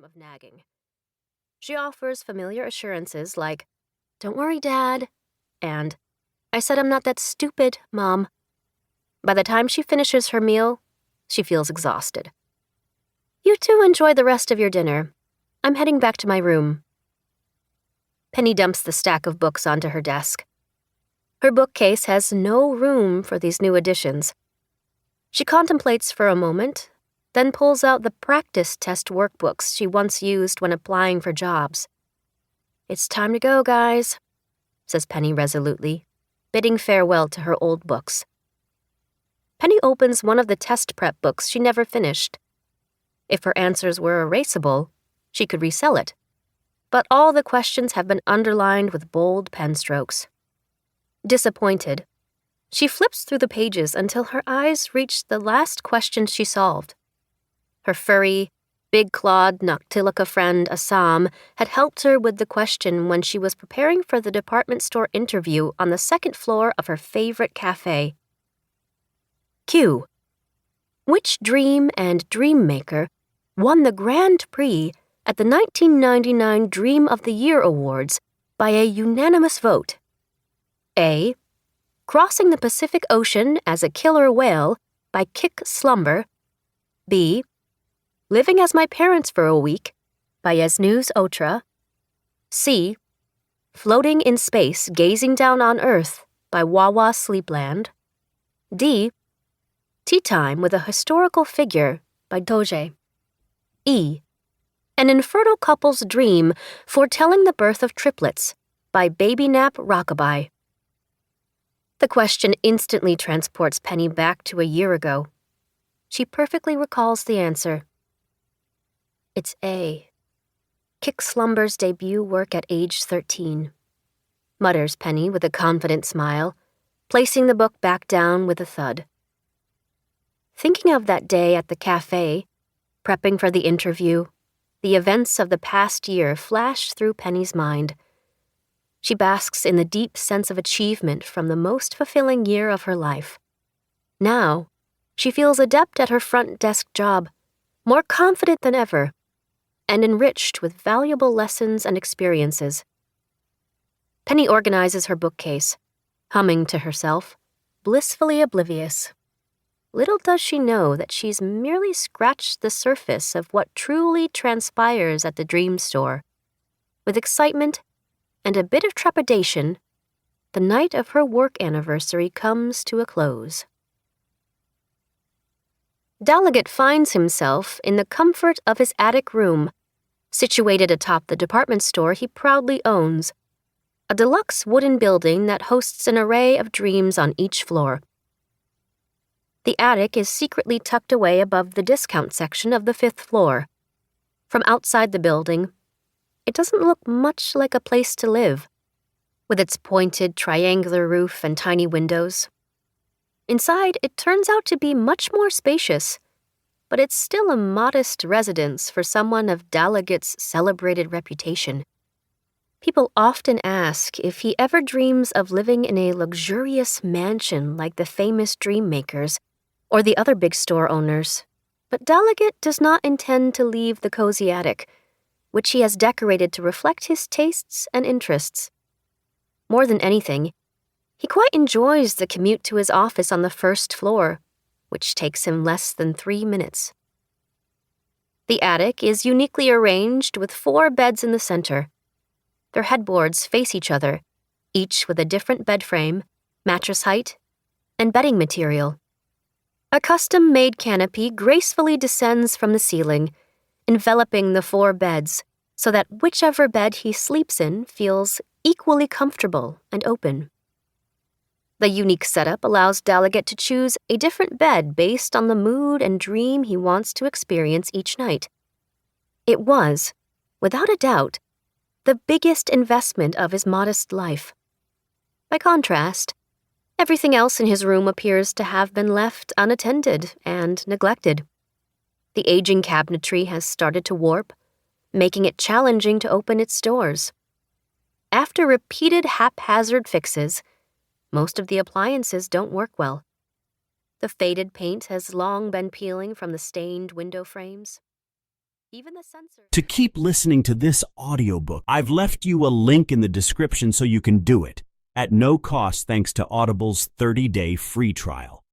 form of nagging. She offers familiar assurances like, "Don't worry, Dad," and "I said I'm not that stupid, Mom." By the time she finishes her meal, she feels exhausted. "You two enjoy the rest of your dinner. I'm heading back to my room." Penny dumps the stack of books onto her desk. Her bookcase has no room for these new additions. She contemplates for a moment, then pulls out the practice test workbooks she once used when applying for jobs. "It's time to go, guys," says Penny resolutely, bidding farewell to her old books. Penny opens one of the test prep books she never finished. If her answers were erasable, she could resell it. But all the questions have been underlined with bold pen strokes. Disappointed, she flips through the pages until her eyes reach the last question she solved. Her furry, big-clawed Noctilica friend Assam had helped her with the question when she was preparing for the department store interview on the second floor of her favorite cafe. Q. Which dream and dream maker won the Grand Prix at the 1999 Dream of the Year Awards by a unanimous vote? A. Crossing the Pacific Ocean as a Killer Whale by Kick Slumber. B. Living as My Parents for a Week by Yasnuz Otra. C. Floating in Space Gazing Down on Earth by Wawa Sleepland. D. Tea Time with a Historical Figure by Doge. E. An Infertile Couple's Dream Foretelling the Birth of Triplets by Baby Nap Rockabye. The question instantly transports Penny back to a year ago. She perfectly recalls the answer. It's A. Kick Slumber's debut work at age 13, mutters Penny with a confident smile, placing the book back down with a thud. Thinking of that day at the cafe, prepping for the interview, the events of the past year flash through Penny's mind. She basks in the deep sense of achievement from the most fulfilling year of her life. Now, she feels adept at her front desk job, more confident than ever, and enriched with valuable lessons and experiences. Penny organizes her bookcase, humming to herself, blissfully oblivious. Little does she know that she's merely scratched the surface of what truly transpires at the dream store. With excitement and a bit of trepidation, the night of her work anniversary comes to a close. Dallergut finds himself in the comfort of his attic room, situated atop the department store he proudly owns, a deluxe wooden building that hosts an array of dreams on each floor. The attic is secretly tucked away above the discount section of the 5th floor. From outside the building, it doesn't look much like a place to live, with its pointed triangular roof and tiny windows. Inside, it turns out to be much more spacious, but it's still a modest residence for someone of Dallergut's celebrated reputation. People often ask if he ever dreams of living in a luxurious mansion like the famous dream makers or the other big store owners, but Dallergut does not intend to leave the cozy attic, which he has decorated to reflect his tastes and interests. More than anything, he quite enjoys the commute to his office on the 1st floor, which takes him less than 3 minutes. The attic is uniquely arranged with 4 beds in the center. Their headboards face each other, each with a different bed frame, mattress height, and bedding material. A custom-made canopy gracefully descends from the ceiling, enveloping the 4 beds so that whichever bed he sleeps in feels equally comfortable and open. The unique setup allows Dallergut to choose a different bed based on the mood and dream he wants to experience each night. It was, without a doubt, the biggest investment of his modest life. By contrast, everything else in his room appears to have been left unattended and neglected. The aging cabinetry has started to warp, making it challenging to open its doors. After repeated haphazard fixes, most of the appliances don't work well. The faded paint has long been peeling from the stained window frames. Even the censor. To keep listening to this audiobook, I've left you a link in the description so you can do it at no cost thanks to Audible's 30-day free trial.